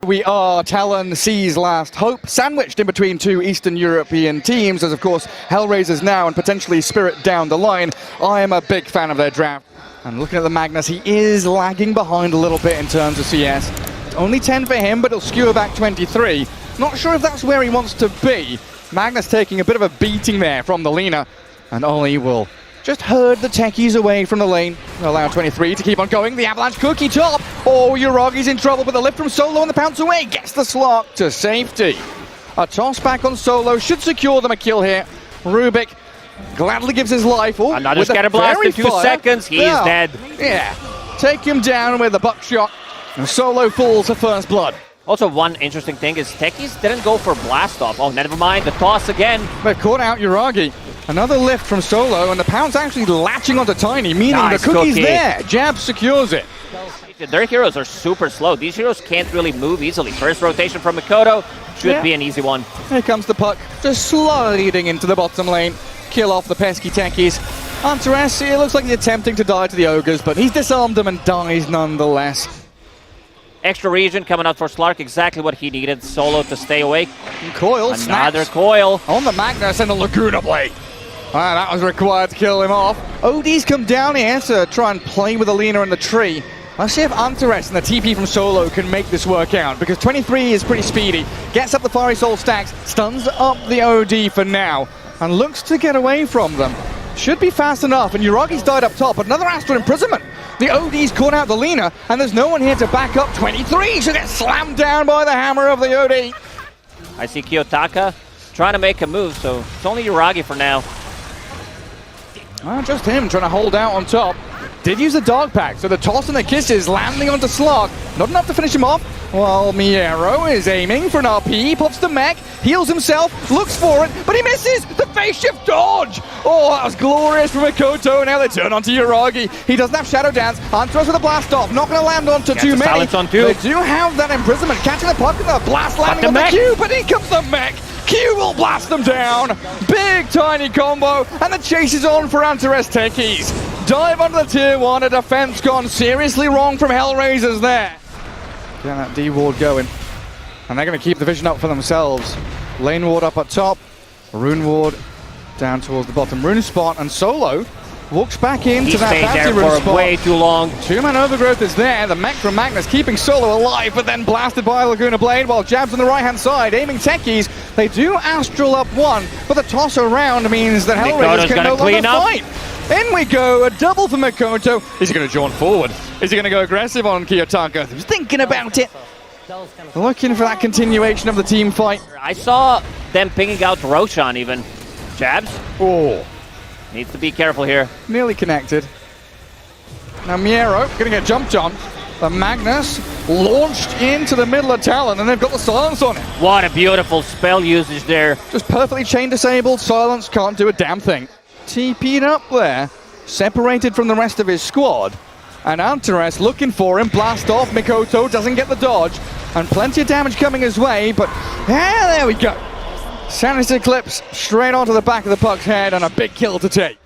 We are Talon C's last hope, sandwiched in between two Eastern European teams, as of course Hellraisers now and potentially Spirit down the line. I am a big fan of their draft. And looking at the Magnus, he is lagging behind a little bit in terms of CS. It's only 10 for him, but he'll skewer back 23. Not sure if that's where he wants to be. Magnus taking a bit of a beating there from the Lina, and Ollie will just herd the techies away from the lane. Allow 23 to keep on going. The Avalanche cookie top. Oh, Uragi's in trouble with the lift from Solo and the pounce away. Gets the slot to safety. A toss back on Solo should secure them a kill here. Rubik gladly gives his life. Oh, another scatter blast in 2 seconds. He is dead. Yeah, take him down with a buckshot. And Solo falls to first blood. Also, one interesting thing is techies didn't go for blast off. Oh, never mind. The toss again. They've caught out Uragi. Another lift from Solo, and the pound's actually latching onto Tiny, meaning nice the cookie's there. Jab secures it. Their heroes are super slow. These heroes can't really move easily. First rotation from Mikoto should be an easy one. Here comes the puck, just sliding into the bottom lane. Kill off the pesky techies. Antares, it looks like he's attempting to die to the ogres, but he's disarmed them and dies nonetheless. Extra region coming out for Slark, exactly what he needed. Solo to stay awake. And Coil Another Coil. On the Magnus and the Laguna Blade. That was required to kill him off. OD's come down here to try and play with the Lina in the tree. Let's see if Antares and the TP from Solo can make this work out, because 23 is pretty speedy. Gets up the Fiery Soul stacks, stuns up the OD for now, and looks to get away from them. Should be fast enough, and Uragi's died up top. Another Astral Imprisonment. The OD's caught out the Lina, and there's no one here to back up 23. She'll get slammed down by the hammer of the OD. I see Kiyotaka trying to make a move, so it's only Uragi for now. Well, just him trying to hold out on top. Did use the dog pack, so the toss and the kisses landing onto Slark. Not enough to finish him off. While Miero is aiming for an RP, pops the mech, heals himself, looks for it, but he misses! The face shift dodge! Oh, that was glorious from Mikoto. Now they turn onto Uragi. He doesn't have Shadow Dance. Antares with a blast off, not going to land onto too many. They do have that imprisonment, catching the puck and the blast landing on the Q, but in comes the mech! Q will blast them down! Big tiny combo, and the chase is on for Antares techies. Dive under the tier 1, a defense gone seriously wrong from Hellraisers there. Get that D ward going. And they're going to keep the vision up for themselves. Lane ward up at top, Rune ward down towards the bottom rune spot, and Solo walks back into that bounty rune spot. Way too long. Two-man overgrowth is there. The mech from Magnus keeping Solo alive, but then blasted by Laguna Blade while Jab's on the right-hand side, aiming techies. They do Astral up one, but the toss around means that Hellraisers can no longer fight. In we go, a double for Mikoto. Is he going to jaunt forward? Is he going to go aggressive on Kiyotaka? He's thinking about it. Looking for that continuation of the team fight. I saw them pinging out Roshan even. Jabs? Oh. Needs to be careful here. Nearly connected. Now Miero going to get jumped on. The Magnus launched into the middle of Talon, and they've got the silence on it. What a beautiful spell usage there. Just perfectly chain disabled. Silence can't do a damn thing. TP'd up there, separated from the rest of his squad. And Antares looking for him, blast off. Mikoto doesn't get the dodge, and plenty of damage coming his way, but yeah, there we go. Sanity Eclipse straight onto the back of the puck's head, and a big kill to take.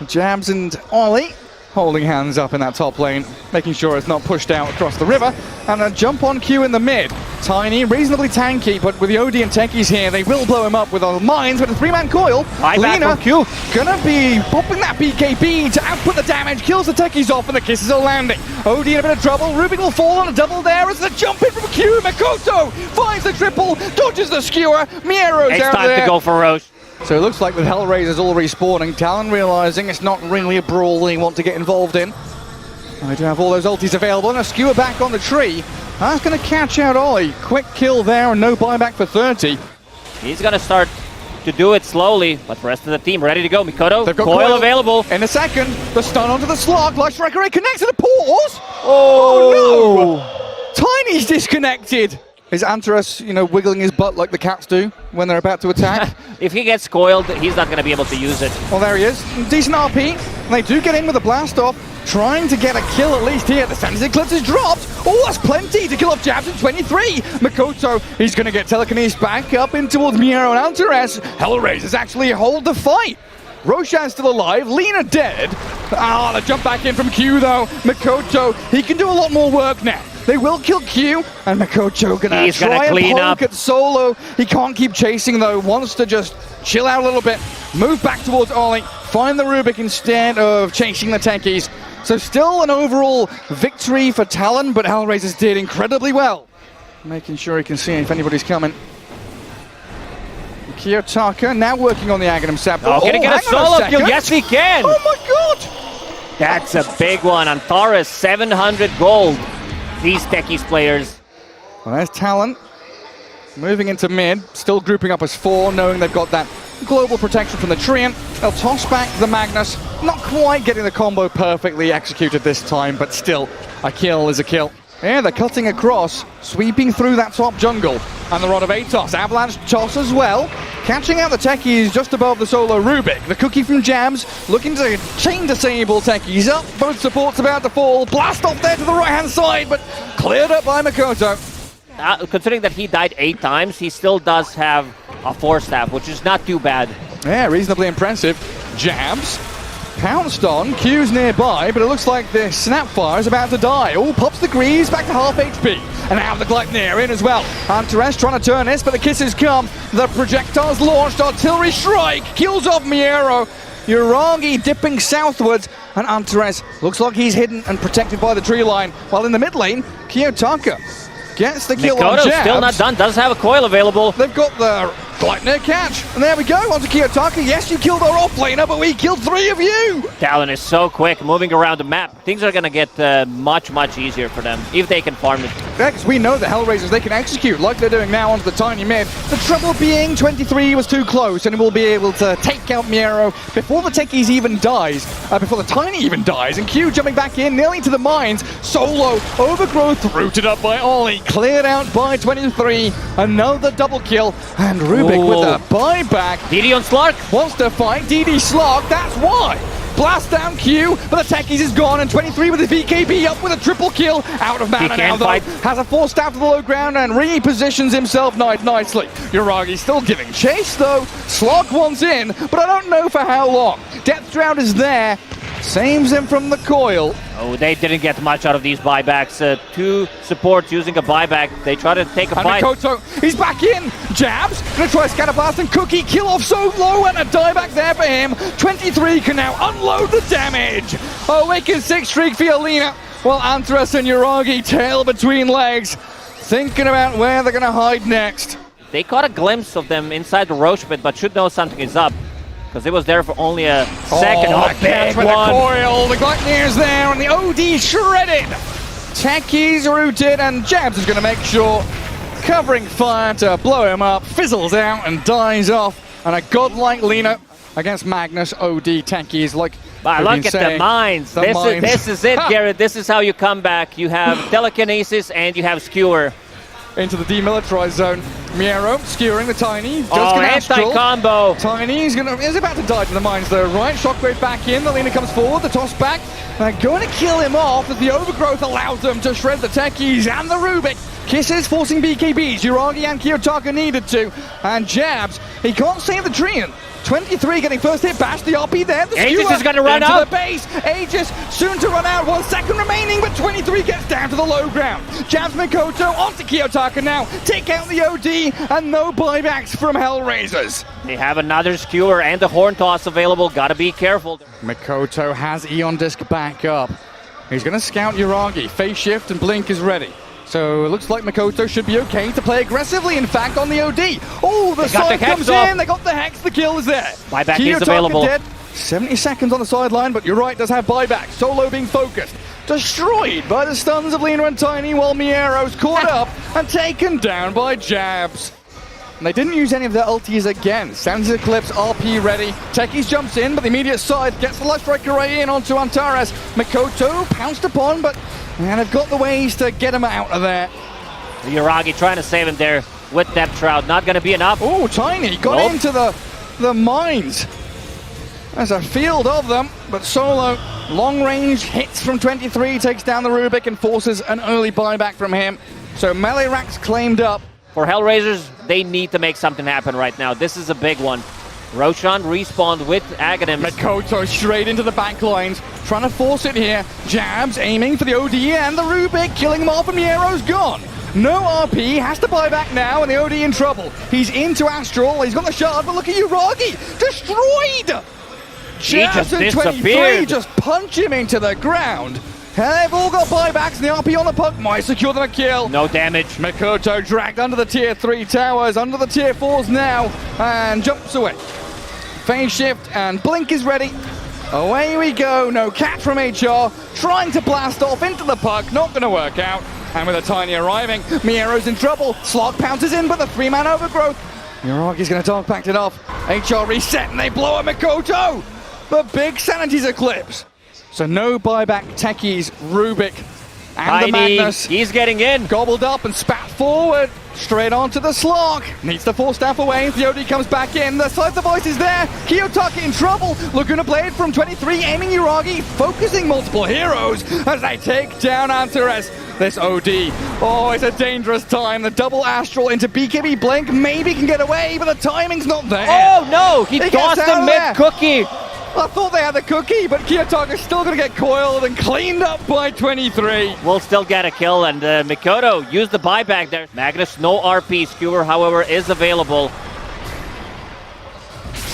Jabs and Ollie holding hands up in that top lane, making sure it's not pushed out across the river, and a jump on Q in the mid. Tiny, reasonably tanky, but with the OD and techies here, they will blow him up with all mines, with a 3-man coil. Lina Q gonna be popping that BKB to output the damage, kills the techies off, and the kisses are landing. OD in a bit of trouble. Rubik will fall on a double there as the jump in from Q. Mikoto finds the triple, dodges the skewer. Miero's it's out time there. To go for Roche. So it looks like with Hellraisers all respawning, Talon realizing it's not really a brawl they want to get involved in. And they do have all those ultis available, and a skewer back on the tree. That's going to catch out Ollie. Quick kill there and no buyback for 30. He's going to start to do it slowly, but the rest of the team ready to go. Mikoto, they've got coil available. In a second, the stun onto the slug. Light Striker connects to the pause. Oh no! Tiny's disconnected. Is Antares, wiggling his butt like the cats do when they're about to attack? If he gets coiled, he's not going to be able to use it. Well, there he is. Decent RP. They do get in with a blast off, trying to get a kill at least here. The Sanity Eclipse is dropped. Oh, that's plenty to kill off Jabs in 23. Mikoto, he's going to get telekinesis back up in towards Miero and Antares. Hellraisers actually hold the fight. Roshan's still alive, Lina dead. The jump back in from Q though. Mikoto, he can do a lot more work now. They will kill Q, and Makoto gonna try and poke at Solo. He can't keep chasing though, wants to just chill out a little bit, move back towards Ollie, find the Rubik instead of chasing the techies. So still an overall victory for Talon, but Hellraisers did incredibly well, making sure he can see if anybody's coming. Kiyotaka now working on the Aghanim Scepter. Oh, can he get a solo kill? Yes, he can! Oh my god! That's a big one. Antares, 700 gold. These techies players. Well, there's Talon. Moving into mid, still grouping up as 4, knowing they've got that global protection from the Treant. They'll toss back the Magnus. Not quite getting the combo perfectly executed this time, but still, a kill is a kill. Yeah, they're cutting across, sweeping through that top jungle. And the Rod of Atos, Avalanche toss as well. Catching out the techies just above the solo Rubik. The cookie from Jams, looking to chain disable techies up. Both supports about to fall. Blast off there to the right-hand side, but cleared up by Makoto. Considering that he died 8 times, he still does have a 4-staff, which is not too bad. Yeah, reasonably impressive. Jams. Pounced on, Q's nearby, but it looks like the Snapfire is about to die. Oh, pops the Greaves back to half HP. And now the Gleipnir in as well. Antares trying to turn this, but the kisses come. The projectiles launched, artillery strike, kills off Miero. Uragi dipping southwards, and Antares looks like he's hidden and protected by the tree line. While in the mid lane, Kiyotaka gets the kill on Jabs. Still not done, does have a coil available. They've got the Gleipnir catch, and there we go, onto Kiyotaka. Yes, you killed our offlaner, but we killed 3 of you! Talon is so quick, moving around the map. Things are gonna get much easier for them, if they can farm it. Because we know the Hellraisers, they can execute like they're doing now onto the tiny mid. The trouble being 23 was too close, and will be able to take out Miero before the techies even dies, before the tiny even dies, and Q jumping back in, nearly to the mines. Solo, overgrowth, rooted up by Ollie, cleared out by 23, another double kill, and Rubik with a buyback. DD on Slark. Wants to fight DD Slark, that's why. Blast down Q, but the techies is gone, and 23 with his BKB up with a triple kill. Out of mana now, though. Has a 4-staff to the low ground and repositions himself nicely. Uragi still giving chase, though. Slark wants in, but I don't know for how long. Death Drought is there. Saves him from the coil. Oh, they didn't get much out of these buybacks. 2 supports using a buyback. They try to take a fight. Makoto, he's back in. Jabs, gonna try Scatterblast and Cookie. Kill off so low, and a dieback there for him. 23 can now unload the damage. A wicked 6 streak for Alina, while Antares and Uragi tail between legs, thinking about where they're gonna hide next. They caught a glimpse of them inside the Roche pit, but should know something is up. Because it was there for only a second. Oh, big one. The coil, the Gleipnir's there, and the OD shredded. Techies rooted, and Jabs is going to make sure, covering fire to blow him up, fizzles out and dies off. And a godlike Lina against Magnus OD techies. Like, look at the mines. This is it, Gareth. This is how you come back. You have telekinesis and you have skewer. Into the demilitarized zone. Miero skewering the Tiny. Anti-combo. Tiny is about to die to the mines though, right? Shockwave back in. The Lina comes forward. The toss back. They're going to kill him off as the overgrowth allows them to shred the techies and the Rubik. Kisses forcing BKBs. Uragi and Kiyotaka needed to. And Jabs, he can't save the Treant. 23 getting first hit, bash the RP there. The Aegis is going to run out. The base. Aegis soon to run out. 1 second remaining, but 23 gets down to the low ground. Jabs Makoto onto Kiyotaka now. Take out the OD, and no buybacks from Hellraisers. They have another skewer and the horn toss available. Gotta be careful. Makoto has Eon Disc back up. He's going to scout Uragi. Phase shift and blink is ready. So it looks like Makoto should be okay to play aggressively, in fact, on the OD. Oh, the side comes in, they got the Hex, the kill is there. Buyback is available. Dead. 70 seconds on the sideline, but you're right, does have buyback. Solo being focused. Destroyed by the stuns of Lina and Tiny, while Miero's caught up and taken down by Jabs. And they didn't use any of their ultis again. Sands Eclipse, RP ready. Techies jumps in, but the immediate side gets the Life Strike Array in onto Antares. Makoto pounced upon, but they've got the ways to get him out of there. Uragi trying to save him there with Depth Shroud. Not going to be enough. Oh, Tiny got into the mines. There's a field of them, but Solo, long range hits from 23, takes down the Rubik and forces an early buyback from him. So melee racks claimed up. For Hellraisers, they need to make something happen right now. This is a big one. Roshan respawned with Aghanim. Mikoto straight into the back lines, trying to force it here. Jabs aiming for the OD and the Rubik, killing him off, and Miero's gone. No RP, has to buy back now, and the OD in trouble. He's into Astral, he's got the shard, but look at Uragi, destroyed! Jabs in 23, just punch him into the ground. They've all got buybacks, and the RP on the puck might secure them a kill. No damage. Mikoto dragged under the tier 3 towers, under the tier 4s now, and jumps away. Phase shift, and Blink is ready. Away we go, no catch from HR, trying to blast off into the puck, not going to work out. And with a tiny arriving, Miero's in trouble. Slog pounces in, but the 3-man overgrowth. Uragi's going to dog packed it off. HR reset, and they blow at Mikoto. The big Sanity's Eclipse. So no buyback techies, Rubik, and Tiny, the Magnus. he's getting in. Gobbled up and spat forward. Straight onto the Slog. Needs to force staff away. The OD comes back in. The Scyther Voice is there. Kiyotaka in trouble. Laguna Blade from 23 aiming Uragi. Focusing multiple heroes as they take down Antares. This OD. Oh, it's a dangerous time. The double Astral into BKB Blink. Maybe can get away, but the timing's not there. Oh no! He tossed the mid-cookie. I thought they had the cookie, but Kiyotaka's still going to get coiled and cleaned up by 23. Will still get a kill, and Mikoto used the buyback there. Magnus, no RP. Skewer, however, is available.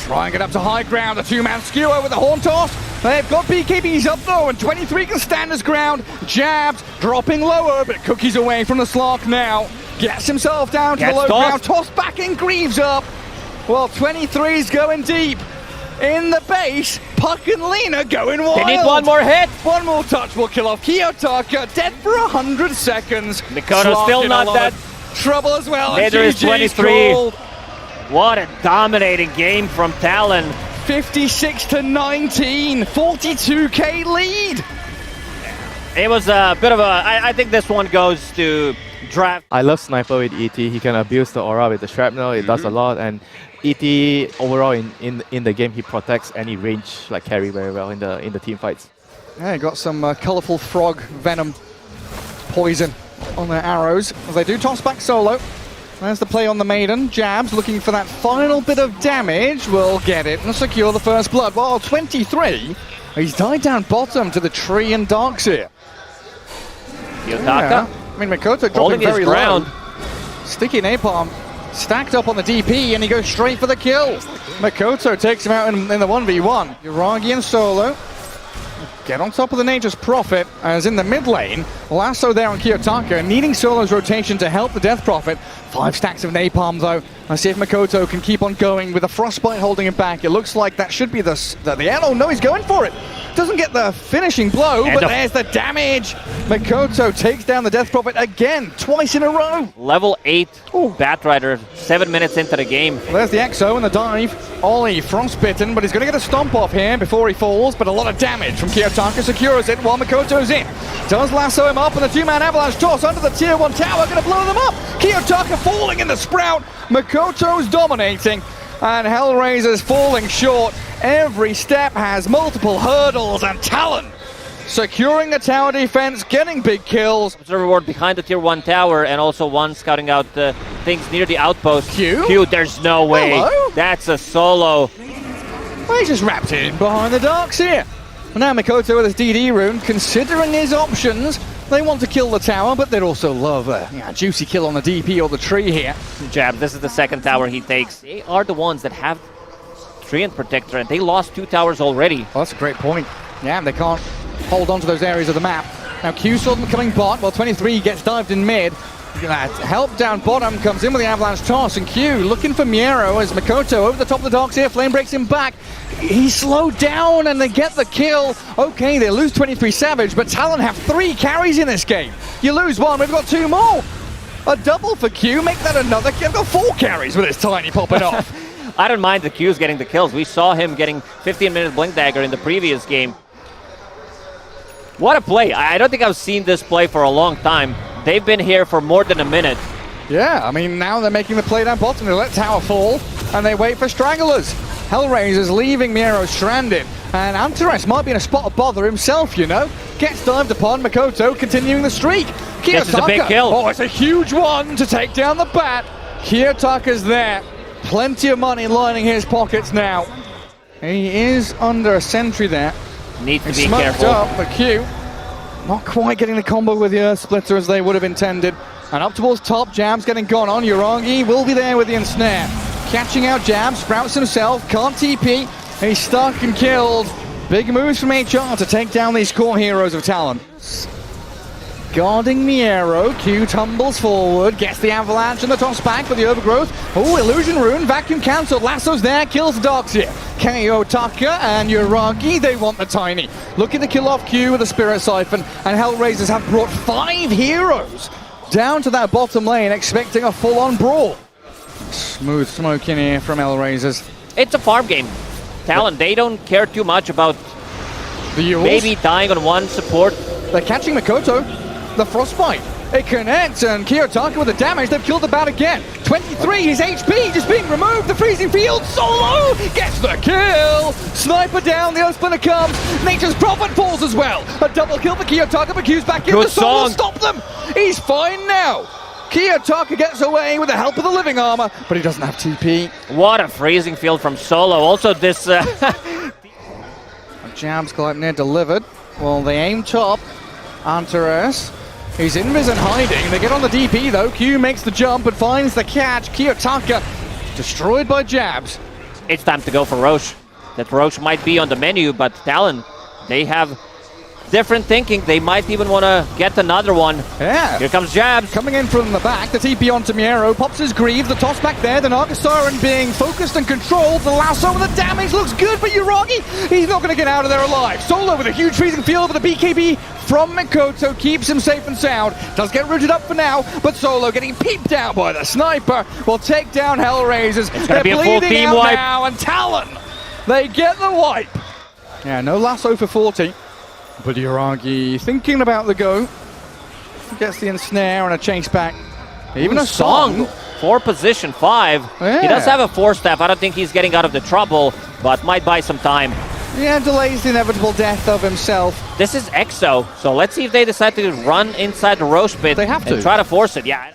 Trying to get up to high ground. The 2-man Skewer with the horn toss. They've got BKBs up though, and 23 can stand his ground. Jabs dropping lower, but Cookie's away from the Slok now. Gets himself down to the low ground. Toss back in, Greaves up. Well, 23's going deep. In the base, Puck and Lina going wild. They need one more hit. One more touch will kill off Kiyotaka, dead for 100 seconds. Mikoto's still not dead. Trouble as well. Neither is 23. What a dominating game from Talon. 56-19, 42k lead. It was a bit of a, I think this one goes to draft. I love Sniper with ET. He can abuse the aura with the shrapnel. It does a lot, and ET overall in the game, he protects any range like carry very well in the team fights. Yeah, got some colourful frog venom poison on their arrows as they do toss back solo. There's the play on the Maiden. Jabs looking for that final bit of damage. Will get it and secure the first blood. While 23, he's died down bottom to the tree and Darks here. Kiyotaka. Yeah. I mean, Mikoto dropping very ground. low. Sticky napalm stacked up on the DP, and he goes straight for the kill. Mikoto takes him out in the 1v1. Uragi and solo. Get on top of the Nature's Prophet, as in the mid lane, Lasso there on Kiyotaka, needing Solo's rotation to help the Death Prophet. 5 stacks of napalm though. Let's see if Mikoto can keep on going with a Frostbite holding him back. It looks like that should be the end. Oh no, he's going for it. Doesn't get the finishing blow, but there's the damage. Mikoto takes down the Death Prophet again, twice in a row. Level 8 Batrider, 7 minutes into the game. Well, there's the Exo and the dive. Ollie frostbitten, but he's going to get a stomp off here before he falls, but a lot of damage from Kiyotaka secures it while Mikoto's in. Does lasso him up, and the 2-man avalanche toss under the tier 1 tower, going to blow them up. Kiyotaka falling in the Sprout. Mikoto's dominating, and Hellraisers falling short. Every step has multiple hurdles, and Talon securing the tower defense, getting big kills. Observer ward behind the tier 1 tower, and also one scouting out things near the outpost. Q, there's no way. Hello? That's a solo. Well, he's just wrapped in behind the Darks here. And now Mikoto with his DD rune, considering his options. They want to kill the tower, but they'd also love a juicy kill on the DP or the tree here. Jab, this is the second tower he takes. They are the ones that have Treant Protector, and they lost 2 towers already. Well, that's a great point. Yeah, they can't hold on to those areas of the map. Now Q saw them coming bot, while 23 gets dived in mid. That help down bottom comes in with the avalanche toss, and Q looking for Miero as Mikoto over the top of the Darks here. Flame breaks him back. He slowed down and they get the kill. Okay, they lose 23 Savage, but Talon have 3 carries in this game. You lose 1, we've got 2 more. A double for Q, make that another. They've got 4 carries with this Tiny popping off. I don't mind the Q's getting the kills. We saw him getting 15-minute Blink Dagger in the previous game. What a play. I don't think I've seen this play for a long time. They've been here for more than a minute. Yeah, I mean, now they're making the play down bottom. They let tower fall, and they wait for Stranglers. Hellraisers leaving Miero stranded, and Antares might be in a spot of bother himself, you know. Gets dived upon, Mikoto continuing the streak. This is a big kill. Oh, it's a huge one to take down the bat. Kiyotaka's there. plenty of money lining his pockets now. He is under a sentry there. Needs to He be smoked careful. up the Q. Not quite getting the combo with the Earth Splitter as they would have intended. And up towards top, Jabs getting gone on. Uragi will be there with the ensnare. Catching out Jabs, Sprouts himself, can't TP. He's stuck and killed. Big moves from HR to take down these core heroes of Talon. Guarding Miero, Q tumbles forward, gets the avalanche and the toss back for the overgrowth. Oh, illusion rune, vacuum cancelled, lasso's there, kills the dogs here. KO Taka and Uragi, they want the tiny. Looking to kill off Q with a Spirit Siphon, and Hellraisers have brought 5 heroes down to that bottom lane, expecting a full-on brawl. Smooth smoke in here from Hellraisers. It's a farm game. Talon, they don't care too much about The Yules, maybe dying on one support. they're catching Makoto. The Frostbite, it connects, and Kiyotaka with the damage, they've killed the bat again. 23, his HP just being removed, the freezing field, Solo gets the kill! Sniper down, the Earthsplinter comes, Nature's Prophet falls as well. A double kill for Kiyotaka, but Q's back in, Good the Solo song. stop them! He's fine now! Kiyotaka gets away with the help of the living armor, but he doesn't have TP. What a freezing field from Solo. Also this... Jabs Gleipnir delivered. Well, they aim top. Antares. He's invis and hiding. They get on the DP though. Q makes the jump and finds the catch. Kiyotaka destroyed by Jabs. it's time to go for Roche. That Roche might be on the menu, but Talon, they have different thinking. They might even want to get another one. Yeah. Here comes Jabs. Coming in from the back, the TP onto Miero, pops his Greaves, the toss back there, the Naga Siren being focused and controlled, the lasso with the damage looks good, but Uragi, he's not going to get out of there alive. Solo with a huge freezing field with the BKB from Makoto, keeps him safe and sound, does get rooted up for now, but Solo getting peeped out by the sniper will take down Hellraisers. It's going to be a full bleeding team out wipe. now, and Talon, they get the wipe. Yeah, no lasso for 40. But Uragi thinking about the go. Gets the ensnare and a chase back. Even Ooh, a song. for position 5. Yeah. He does have a 4-staff. I don't think he's getting out of the trouble, but might buy some time. Yeah, delays the inevitable death of himself. This is EXO, so let's see if they decide to run inside the Roche pit. They have to. And try to force it, yeah.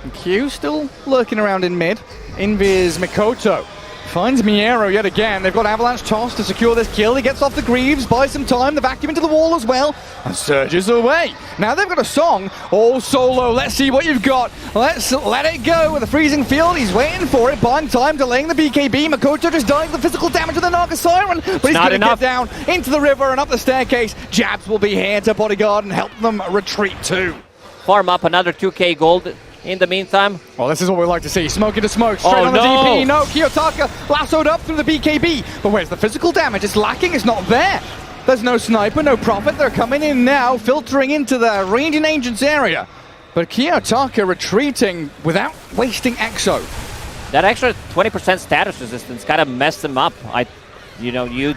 And Q still lurking around in mid. Invis Makoto finds Miero yet again. They've got Avalanche toss to secure this kill. He gets off the Greaves, buys some time, the vacuum into the wall as well, and surges away. Now they've got a song. Oh, Solo, let's see what you've got. Let's let it go with the freezing field. He's waiting for it, buying time, delaying the BKB. Makoto just dying the physical damage of the Naga Siren, but he's not going to enough. get down into the river and up the staircase. Jabs will be here to bodyguard and help them retreat too. Farm up another 2k gold in the meantime. Well, this is what we like to see. Smoke into smoke, straight Oh, on the no. DP. No, Kiyotaka lassoed up through the BKB. But where's the physical damage? It's lacking, it's not there. There's no sniper, no Prophet. They're coming in now, filtering into the Radiant Agents area. But Kiyotaka retreating without wasting Exo. That extra 20% status resistance kind of messed him up. You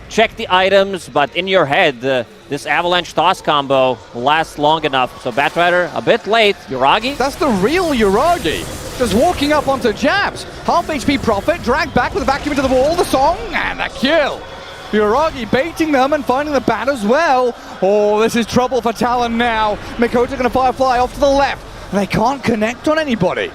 check the items, but in your head, this Avalanche Toss combo lasts long enough. So Batrider a bit late. Uragi? That's the real Uragi. Just walking up onto Jabs. Half HP Prophet, dragged back with a vacuum into the wall, the song, and the kill. Uragi baiting them and finding the bat as well. Oh, this is trouble for Talon now. Makoto gonna Firefly off to the left. They can't connect on anybody.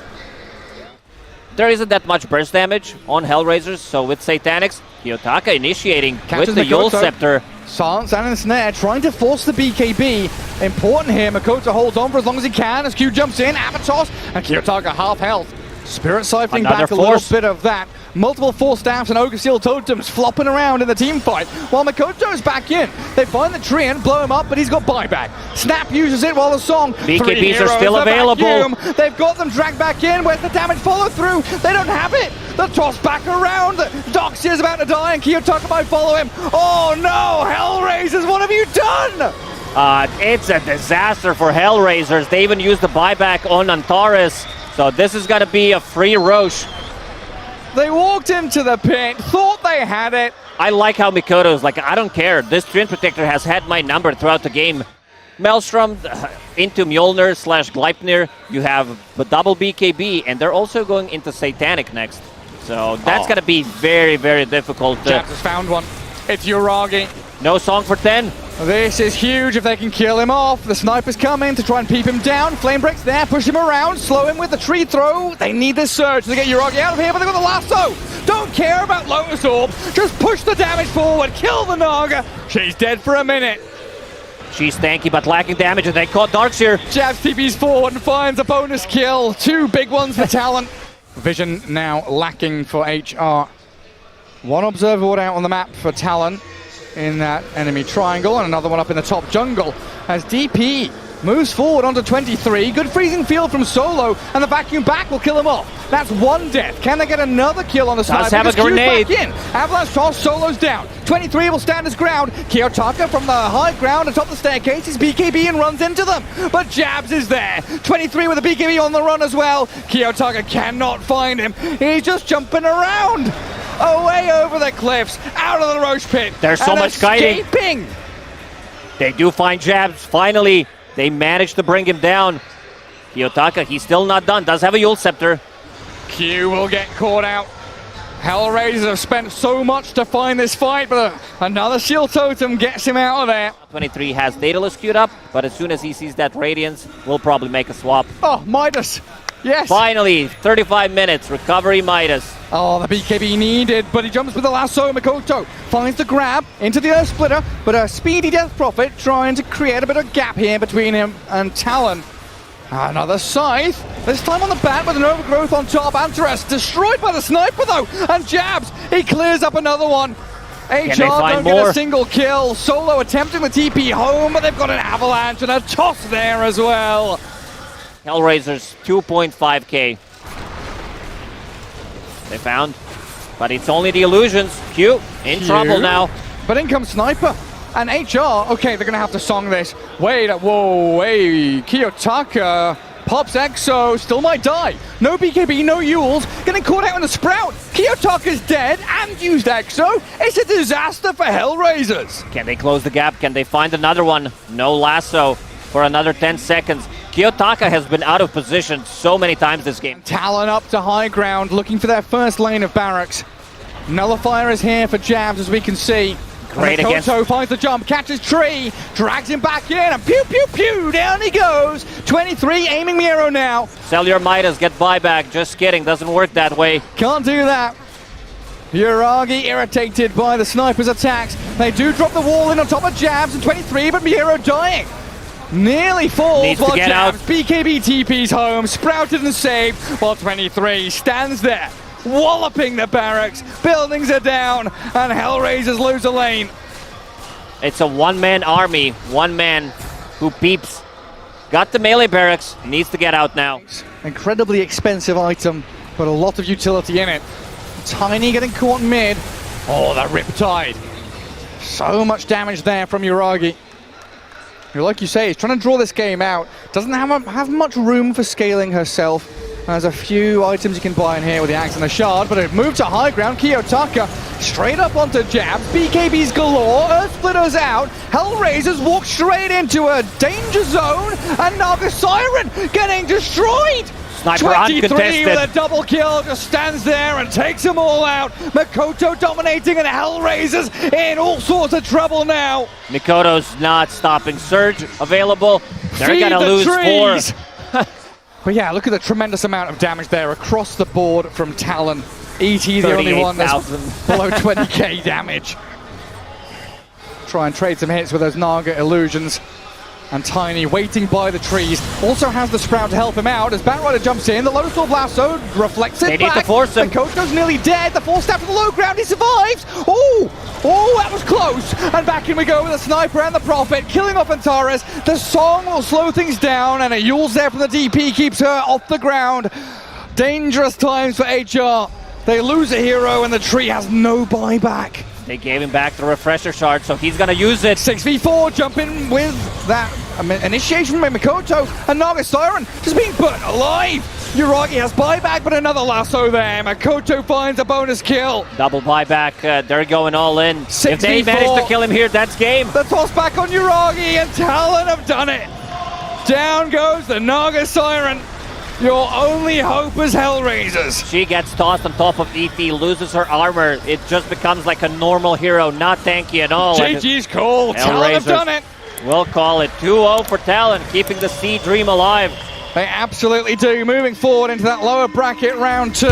There isn't that much burst damage on Hellraisers, so with Satanics, Kiyotaka initiating Catches with the Yule Makoto. Scepter. Silence and ensnare, trying to force the BKB. Important here, Makoto holds on for as long as he can as Q jumps in, Avatos, and Kiyotaka half health. Spirit siphoning Another back a force. little bit of that. Multiple force staffs and Ogre Seal Totems flopping around in the team fight while Makoto's back in. They find the tree and blow him up, but he's got buyback. Snap uses it while the song. BKBs Three are heroes, still the available. vacuum. They've got them dragged back in. Where's the damage follow through? They don't have it. The toss back around. Doxy is about to die and Kiyotaka might follow him. Oh no, Hellraisers, what have you done? It's a disaster for Hellraisers. They even used the buyback on Antares. So this is going to be a free Roche. They walked into the pit, thought they had it. I like how Mikoto's like, I don't care. This Twin Protector has had my number throughout the game. Maelstrom into Mjolnir / Gleipnir. You have the double BKB, and they're also going into Satanic next. So that's going to be very, very difficult. Jabs has found one. It's Uragi. No song for 10. This is huge if they can kill him off. The sniper's coming to try and peep him down. Flame breaks there, push him around, slow him with the tree throw. They need this surge to get Uragi out of here, but they've got the lasso. Don't care about Lotus Orb. Just push the damage forward, kill the Naga. She's dead for a minute. She's tanky but lacking damage, and they caught Darks here. Jabs TP's forward and finds a bonus kill. 2 big ones for Talon. Vision now lacking for HR. 1 observer board out on the map for Talon in that enemy triangle, and another one up in the top jungle as DP moves forward onto 23. Good freezing field from Solo, and the vacuum back will kill him off. That's 1 death. Can they get another kill on the side? Does have a grenade. Back in. Avalanche toss, Solo's down. 23 will stand his ground. Kiyotaka from the high ground atop the staircase is BKB and runs into them. But Jabs is there. 23 with a BKB on the run as well. Kiyotaka cannot find him. He's just jumping around. Away over the cliffs, out of the Roche pit. There's so much kiting. They do find Jabs. Finally, they managed to bring him down. Kiyotaka, he's still not done. Does have a Yule Scepter. Q will get caught out. Hellraisers have spent so much to find this fight, but another shield totem gets him out of there. 23 has Daedalus queued up, but as soon as he sees that Radiance, we'll probably make a swap. Oh, Midas. Yes. Finally, 35 minutes, recovery Midas. Oh, the BKB needed, but he jumps with the lasso. Makoto finds the grab into the Earth Splitter, but a speedy Death Prophet trying to create a bit of gap here between him and Talon. Another Scythe, this time on the bat with an overgrowth on top. Antares destroyed by the sniper though, and Jabs, he clears up another one. HR don't get a single kill. Solo attempting the TP home, but they've got an avalanche and a toss there as well. Hellraisers 2.5k. They found, but it's only the illusions. Q in trouble now. But in comes Sniper. And HR, okay, they're gonna have to song this. Wait, whoa, hey, Kiyotaka pops Exo, still might die. No BKB, no Yules, getting caught out in the Sprout. Kiyotaka's dead and used Exo. It's a disaster for Hellraisers. Can they close the gap? Can they find another one? No lasso for another 10 seconds. Kiyotaka has been out of position so many times this game. Talon up to high ground, looking for their first lane of barracks. Nullifier is here for Jabs, as we can see. Great against. Makoto finds the jump, catches Tree, drags him back in, and pew pew pew, down he goes. 23 aiming Miro now. Sell your Midas, get buyback. Just kidding, doesn't work that way. Can't do that. Uragi irritated by the sniper's attacks. They do drop the wall in on top of Jabs, and 23, but Miro dying. Nearly falls. Needs to get Jabs, out. BKB TP's home, sprouted and saved, while 23 stands there, walloping the barracks. Buildings are down, and Hellraisers lose a lane. It's a one-man army, one man who peeps. Got the melee barracks, needs to get out now. Incredibly expensive item, but a lot of utility in it. Tiny getting caught mid. Oh, the Riptide. So much damage there from Uragi. Who, like you say, is trying to draw this game out. Doesn't have much room for scaling herself. There's a few items you can buy in here with the axe and the shard, but it moved to high ground. Kiyotaka straight up onto Jabs. BKBs galore. Earth Splitter's out. Hellraisers walk straight into a danger zone, and Naga Siren getting destroyed. Sniper 23 uncontested. with a double kill, just stands there and takes them all out. Makoto dominating, and Hellraisers in all sorts of trouble now. Mikoto's not stopping Surge available. They're Feed gonna the lose trees. 4. But yeah, look at the tremendous amount of damage there across the board from Talon. ET the only one that's below 20k damage. Try and trade some hits with those Naga illusions. And Tiny waiting by the trees. Also has the Sprout to help him out as Batrider jumps in. The Lotus Orb lasso reflects it They back. need to force him. Makoto's nearly dead. The force stab to the low ground. He survives. Oh, that was close. And back in we go with the Sniper and the Prophet, killing off Antares. The song will slow things down, and a Yule's there from the DP keeps her off the ground. Dangerous times for HR. They lose a hero, and the tree has no buyback. They gave him back the refresher shard, so he's gonna use it. 6v4 jumping with that initiation by Makoto, and Naga Siren just being burnt alive. Uragi has buyback, but another lasso there. Makoto finds a bonus kill. Double buyback, they're going all in. 6v4. If they manage to kill him here, that's game. The toss back on Uragi, and Talon have done it. Down goes the Naga Siren. Your only hope is Hellraisers. She gets tossed on top of ET, loses her armor. It just becomes like a normal hero, not tanky at all. GG's call. Talon have done it. We'll call it 2-0 for Talon, keeping the C dream alive. They absolutely do. Moving forward into that lower bracket round 2.